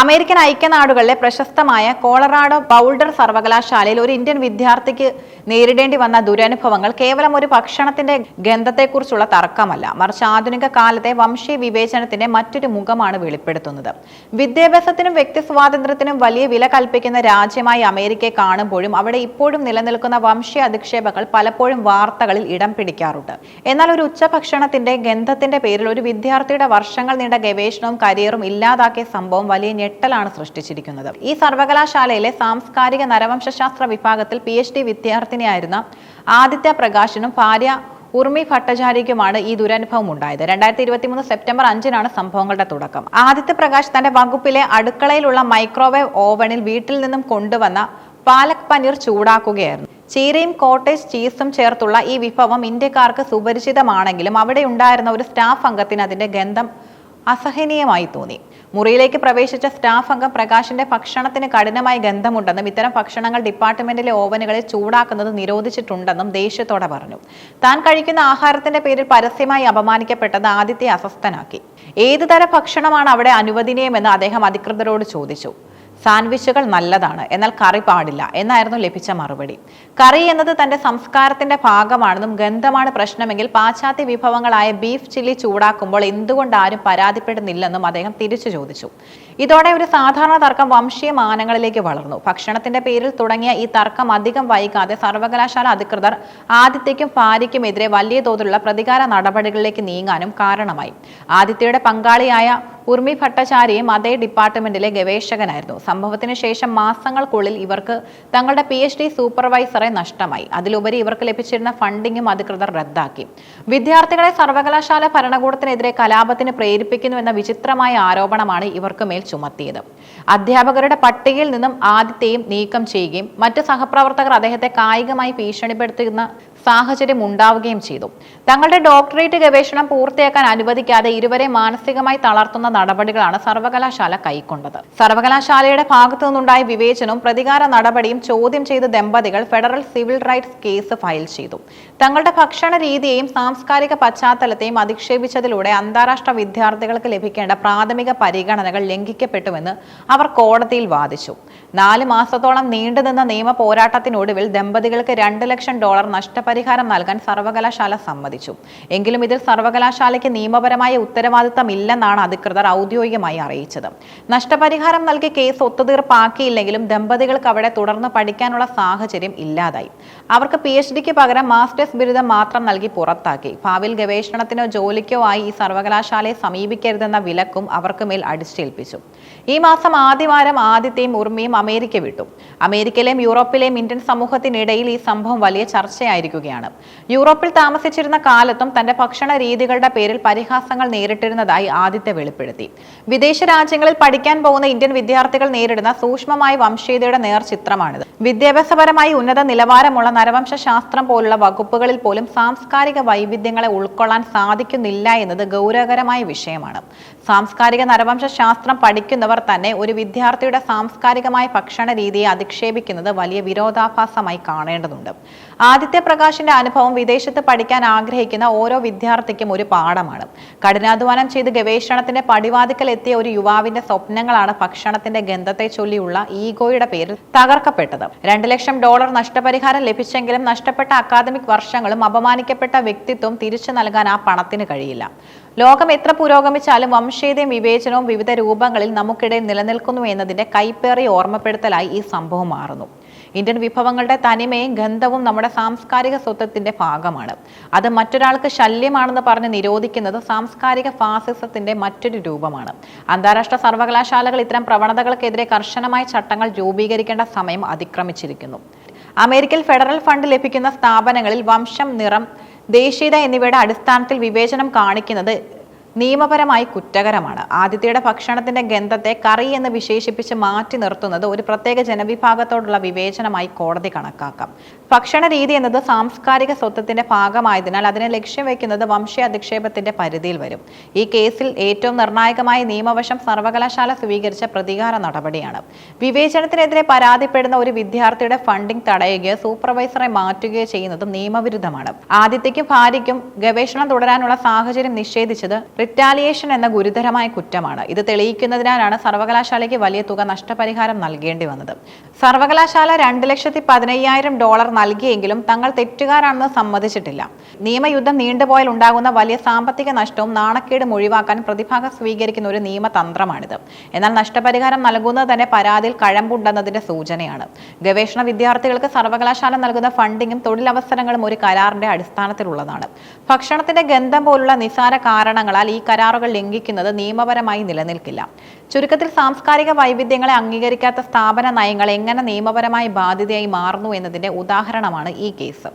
American ഐക്യനാടുകളിലെ പ്രശസ്തമായ Colorado boulder സർവകലാശാലയിൽ ഒരു ഇന്ത്യൻ വിദ്യാർത്ഥിക്ക് നേരിടേണ്ടി വന്ന ദുരനുഭവങ്ങൾ കേവലം ഒരു ഭക്ഷണത്തിന്റെ ഗന്ധത്തെക്കുറിച്ചുള്ള തർക്കമല്ല, മറിച്ച് ആധുനിക കാലത്തെ വംശീയ വിവേചനത്തിന്റെ മറ്റൊരു മുഖമാണ് വെളിപ്പെടുത്തുന്നത്. വിദ്യാഭ്യാസത്തിനും വ്യക്തി സ്വാതന്ത്ര്യത്തിനും വലിയ വില കൽപ്പിക്കുന്ന രാജ്യമായി അമേരിക്കയെ കാണുമ്പോഴും അവിടെ ഇപ്പോഴും നിലനിൽക്കുന്ന വംശീയ അധിക്ഷേപങ്ങൾ പലപ്പോഴും വാർത്തകളിൽ ഇടം പിടിക്കാറുണ്ട്. എന്നാൽ ഒരു ഉച്ചഭക്ഷണത്തിന്റെ ഗന്ധത്തിന്റെ പേരിൽ ഒരു വിദ്യാർത്ഥിയുടെ വർഷങ്ങൾ നീണ്ട ഗവേഷണവും കരിയറും ഇല്ലാതാക്കിയ സംഭവം വലിയ ഞെട്ടലാണ് സൃഷ്ടിച്ചിരിക്കുന്നത്. ഈ സർവകലാശാലയിലെ സാംസ്കാരിക നരവംശാസ്ത്ര വിഭാഗത്തിൽ PhD വിദ്യാർത്ഥിനിയായിരുന്ന ആദിത്യ പ്രകാശിനും ഭാര്യ ഉർമി ഭട്ടാചാര്യയ്ക്കുമാണ് ഈ ദുരനുഭവം ഉണ്ടായത്. 2023 സെപ്റ്റംബർ 5-നാണ് സംഭവങ്ങളുടെ തുടക്കം. ആദിത്യ പ്രകാശ് തന്റെ വകുപ്പിലെ അടുക്കളയിലുള്ള മൈക്രോവേവ് ഓവനിൽ വീട്ടിൽ നിന്നും കൊണ്ടുവന്ന പാലക് പനീർ ചൂടാക്കുകയായിരുന്നു. ചീരയും കോട്ടേജ് ചീസും ചേർത്തുള്ള ഈ വിഭവം ഇന്ത്യക്കാർക്ക് സുപരിചിതമാണെങ്കിലും അവിടെ ഉണ്ടായിരുന്ന ഒരു സ്റ്റാഫ് അംഗത്തിന് അതിന്റെ ഗന്ധം അസഹനീയമായി തോന്നി. മുറിയിലേക്ക് പ്രവേശിച്ച സ്റ്റാഫ് അംഗം പ്രകാശിന്റെ ഭക്ഷണത്തിന് കഠിനമായ ഗന്ധമുണ്ടെന്നും ഇത്തരം ഭക്ഷണങ്ങൾ ഡിപ്പാർട്ട്മെന്റിലെ ഓവനുകളിൽ ചൂടാക്കുന്നത് നിരോധിച്ചിട്ടുണ്ടെന്നും ദേഷ്യത്തോടെ പറഞ്ഞു. താൻ കഴിക്കുന്ന ആഹാരത്തിന്റെ പേരിൽ പരസ്യമായി അപമാനിക്കപ്പെട്ടത് ആദിത്യയെ അസ്വസ്ഥനാക്കി. ഏതുതരം ഭക്ഷണമാണ് അവിടെ അനുവദനീയമെന്ന് അദ്ദേഹം അധികൃതരോട് ചോദിച്ചു. സാൻഡ്വിച്ചുകൾ നല്ലതാണ്, എന്നാൽ കറി പാടില്ല എന്നായിരുന്നു ലഭിച്ച മറുപടി. കറി എന്നത് തന്റെ സംസ്കാരത്തിന്റെ ഭാഗമാണെന്നും ഗന്ധമാണ് പ്രശ്നമെങ്കിൽ പാശ്ചാത്യ വിഭവങ്ങളായ ബീഫ് ചില്ലി ചൂടാക്കുമ്പോൾ എന്തുകൊണ്ട് ആരും പരാതിപ്പെടുന്നില്ലെന്നും അദ്ദേഹം തിരിച്ചു ചോദിച്ചു. ഇതോടെ ഒരു സാധാരണ തർക്കം വംശീയ മാനങ്ങളിലേക്ക് വളർന്നു. ഭക്ഷണത്തിന്റെ പേരിൽ തുടങ്ങിയ ഈ തർക്കം അധികം വൈകാതെ സർവകലാശാല അധികൃതർ ആദിത്യയ്ക്കും ഭാര്യയ്ക്കുമെതിരെ വലിയ തോതിലുള്ള പ്രതികാര നടപടികളിലേക്ക് നീങ്ങാനും കാരണമായി. ആദിത്യയുടെ പങ്കാളിയായ ഉർമി ഭട്ടാചാര്യയും അതേ ഡിപ്പാർട്ട്മെന്റിലെ ഗവേഷകനായിരുന്നു. സംഭവത്തിന് ശേഷം മാസങ്ങൾക്കുള്ളിൽ ഇവർക്ക് തങ്ങളുടെ PhD സൂപ്പർവൈസറെ നഷ്ടമായി. അതിലുപരി ഇവർക്ക് ലഭിച്ചിരുന്ന ഫണ്ടിങ്ങും അധികൃതർ റദ്ദാക്കി. വിദ്യാർത്ഥികളെ സർവകലാശാല ഭരണകൂടത്തിനെതിരെ കലാപത്തിന് പ്രേരിപ്പിക്കുന്നു എന്ന വിചിത്രമായ ആരോപണമാണ് ഇവർക്ക് മേൽ ചുമത്തിയത്. അധ്യാപകരുടെ പട്ടികയിൽ നിന്നും ആദിത്യയും നീക്കം ചെയ്യുകയും മറ്റ് സഹപ്രവർത്തകർ അദ്ദേഹത്തെ കായികമായി ഭീഷണിപ്പെടുത്തുന്ന സാഹചര്യം ഉണ്ടാവുകയും ചെയ്തു. തങ്ങളുടെ ഡോക്ടറേറ്റ് ഗവേഷണം പൂർത്തിയാക്കാൻ അനുവദിക്കാതെ ഇരുവരെ മാനസികമായി തളർത്തുന്ന നടപടികളാണ് സർവകലാശാല കൈക്കൊണ്ടത്. സർവകലാശാലയുടെ ഭാഗത്തു നിന്നുണ്ടായ വിവേചനവും പ്രതികാര നടപടിയും ചോദ്യം ചെയ്ത ദമ്പതികൾ federal civil rights case file ചെയ്തു. തങ്ങളുടെ ഭക്ഷണ രീതിയെയും സാംസ്കാരിക പശ്ചാത്തലത്തെയും അധിക്ഷേപിച്ചതിലൂടെ അന്താരാഷ്ട്ര വിദ്യാർത്ഥികൾക്ക് ലഭിക്കേണ്ട പ്രാഥമിക പരിഗണനകൾ ലംഘിക്കപ്പെട്ടുവെന്ന് അവർ കോടതിയിൽ വാദിച്ചു. 4 മാസത്തോളം നീണ്ടുനിന്ന നിയമ പോരാട്ടത്തിനൊടുവിൽ ദമ്പതികൾക്ക് $2 ലക്ഷം നഷ്ടപരിഹാരം നൽകാൻ സർവകലാശാല സമ്മതിച്ചു. എങ്കിലും ഇതിൽ സർവകലാശാലയ്ക്ക് നിയമപരമായ ഉത്തരവാദിത്തമില്ലെന്നാണ് അധികൃതർ ഔദ്യോഗികമായി അറിയിച്ചത്. നഷ്ടപരിഹാരം നൽകി കേസ് ഒത്തുതീർപ്പാക്കിയില്ലെങ്കിലും ദമ്പതികൾക്ക് അവിടെ തുടർന്ന് പഠിക്കാനുള്ള സാഹചര്യം ഇല്ലാതായി. അവർക്ക് PhDക്ക് പകരം മാസ്റ്റേഴ്സ് ബിരുദം മാത്രം നൽകി പുറത്താക്കി. ഭാവിയിൽ ഗവേഷണത്തിനോ ജോലിക്കോ ആയി ഈ സർവകലാശാലയെ സമീപിക്കരുതെന്ന വിലക്കും അവർക്ക് മേൽ അടിച്ചേൽപ്പിച്ചു. ഈ മാസം ആദ്യവാരം ആദിത്യയും ഉർമിയും അമേരിക്ക വിട്ടു. അമേരിക്കയിലെയും യൂറോപ്പിലെയും ഇന്ത്യൻ സമൂഹത്തിനിടയിൽ ഈ സംഭവം വലിയ ചർച്ചയായിരിക്കുകയാണ്. യൂറോപ്പിൽ താമസിച്ചിരുന്ന കാലത്തും തന്റെ ഭക്ഷണ രീതികളുടെ പേരിൽ പരിഹാസങ്ങൾ നേരിട്ടിരുന്നതായി ആദിത്യ വെളിപ്പെടുത്തി. വിദേശ രാജ്യങ്ങളിൽ പഠിക്കാൻ പോകുന്ന ഇന്ത്യൻ വിദ്യാർത്ഥികൾ നേരിടുന്ന സൂക്ഷ്മമായ വംശീയതയുടെ നേർചിത്രമാണിത്. വിദ്യാഭ്യാസപരമായി ഉന്നത നിലവാരമുള്ള നരവംശ ശാസ്ത്രം പോലുള്ള വകുപ്പുകളിൽ പോലും സാംസ്കാരിക വൈവിധ്യങ്ങളെ ഉൾക്കൊള്ളാൻ സാധിക്കുന്നില്ല എന്നത് ഗൗരവകരമായ വിഷയമാണ്. സാംസ്കാരിക നരവംശ ശാസ്ത്രം പഠിക്കുന്നവർ തന്നെ ഒരു വിദ്യാർത്ഥിയുടെ സാംസ്കാരികമായ ഭക്ഷണ രീതിയെ അധിക്ഷേപിക്കുന്നത് വലിയ വിരോധാഭാസമായി കാണേണ്ടതുണ്ട്. ആദിത്യ പ്രകാശിന്റെ അനുഭവം വിദേശത്ത് പഠിക്കാൻ ആഗ്രഹിക്കുന്ന ഓരോ വിദ്യാർത്ഥിക്കും ഒരു പാഠമാണ്. കഠിനാധ്വാനം ചെയ്ത് ഗവേഷണത്തിന്റെ പടിവാതിക്കൽ എത്തിയ ഒരു യുവാവിന്റെ സ്വപ്നങ്ങളാണ് ഭക്ഷണത്തിന്റെ ഗന്ധത്തെ ചൊല്ലിയുള്ള ഈഗോയുടെ പേരിൽ തകർക്കപ്പെട്ടത്. $2 ലക്ഷം നഷ്ടപരിഹാരം ലഭിച്ചെങ്കിലും നഷ്ടപ്പെട്ട അക്കാദമിക് വർഷങ്ങളും അപമാനിക്കപ്പെട്ട വ്യക്തിത്വം തിരിച്ചു നൽകാൻ ആ പണത്തിന് കഴിയില്ല. ലോകം എത്ര പുരോഗമിച്ചാലും വംശീയതയും വിവേചനവും വിവിധ രൂപങ്ങളിൽ നമുക്കിടയിൽ നിലനിൽക്കുന്നു എന്നതിന്റെ കൈപ്പേറിയ ഓർമ്മപ്പെടുത്തലായി ഈ സംഭവം മാറുന്നു. ഇന്ത്യൻ വിഭവങ്ങളുടെ തനിമയും ഗന്ധവും നമ്മുടെ സാംസ്കാരിക സ്വത്വത്തിന്റെ ഭാഗമാണ്. അത് മറ്റൊരാൾക്ക് ശല്യമാണെന്ന് പറഞ്ഞ് നിരോധിക്കുന്നത് സാംസ്കാരിക ഫാസിസത്തിന്റെ മറ്റൊരു രൂപമാണ്. അന്താരാഷ്ട്ര സർവകലാശാലകൾ ഇത്തരം പ്രവണതകൾക്കെതിരെ കർശനമായ ചട്ടങ്ങൾ രൂപീകരിക്കേണ്ട സമയം അതിക്രമിച്ചിരിക്കുന്നു. അമേരിക്കയിൽ ഫെഡറൽ ഫണ്ട് ലഭിക്കുന്ന സ്ഥാപനങ്ങളിൽ വംശം, നിറം, ദേശീയത എന്നിവയുടെ അടിസ്ഥാനത്തിൽ വിവേചനം കാണിക്കുന്നത് നിയമപരമായി കുറ്റകരമാണ്. ആദിത്യയുടെ ഭക്ഷണത്തിന്റെ ഗന്ധത്തെ കറി എന്ന് വിശേഷിപ്പിച്ച് മാറ്റി നിർത്തുന്നത് ഒരു പ്രത്യേക ജനവിഭാഗത്തോടുള്ള വിവേചനമായി കോടതി കണക്കാക്കാം. ഭക്ഷണ രീതി എന്നത് സാംസ്കാരിക സ്വത്വത്തിന്റെ ഭാഗമായതിനാൽ അതിനെ ലക്ഷ്യം വയ്ക്കുന്നത് വംശീയ അധിക്ഷേപത്തിന്റെ പരിധിയിൽ വരും. ഈ കേസിൽ ഏറ്റവും നിർണായകമായ നിയമവശം സർവകലാശാല സ്വീകരിച്ച പ്രതികാര നടപടിയാണ്. വിവേചനത്തിനെതിരെ പരാതിപ്പെടുന്ന ഒരു വിദ്യാർത്ഥിയുടെ ഫണ്ടിംഗ് തടയുകയോ സൂപ്പർവൈസറെ മാറ്റുകയോ ചെയ്യുന്നത് നിയമവിരുദ്ധമാണ്. ആദിത്യയ്ക്കും ഭാര്യയ്ക്കും ഗവേഷണം തുടരാനുള്ള സാഹചര്യം നിഷേധിച്ചത് റിറ്റാലിയേഷൻ എന്ന ഗുരുതരമായ കുറ്റമാണ്. ഇത് തെളിയിക്കുന്നതിനാലാണ് സർവകലാശാലയ്ക്ക് വലിയ തുക നഷ്ടപരിഹാരം നൽകേണ്ടി വന്നത്. സർവകലാശാല $2,15,000 നൽകിയെങ്കിലും തങ്ങൾ തെറ്റുകാരാണെന്ന് സമ്മതിച്ചിട്ടില്ല. നിയമയുദ്ധം നീണ്ടുപോയാൽ ഉണ്ടാകുന്ന വലിയ സാമ്പത്തിക നഷ്ടവും നാണക്കേടും ഒഴിവാക്കാൻ പ്രതിഭാഗം സ്വീകരിക്കുന്ന ഒരു നിയമതന്ത്രമാണിത്. എന്നാൽ നഷ്ടപരിഹാരം നൽകുന്നത് തന്നെ പരാതിയിൽ കഴമ്പുണ്ടെന്നതിന്റെ സൂചനയാണ്. ഗവേഷണ വിദ്യാർത്ഥികൾക്ക് സർവകലാശാല നൽകുന്ന ഫണ്ടിങ്ങും തൊഴിലവസരങ്ങളും ഒരു കരാറിന്റെ അടിസ്ഥാനത്തിലുള്ളതാണ്. ഭക്ഷണത്തിന്റെ ഗന്ധം പോലുള്ള നിസ്സാര കാരണങ്ങളാൽ ഈ കരാറുകൾ ലംഘിക്കുന്നത് നിയമപരമായി നിലനിൽക്കില്ല. ചുരുക്കത്തിൽ സാംസ്കാരിക വൈവിധ്യങ്ങളെ അംഗീകരിക്കാത്ത സ്ഥാപന നയങ്ങൾ എങ്ങനെ നിയമപരമായി ബാധ്യതയായി മാറുന്നു എന്നതിന്റെ ഉദാഹരണമാണ് ഈ കേസ്.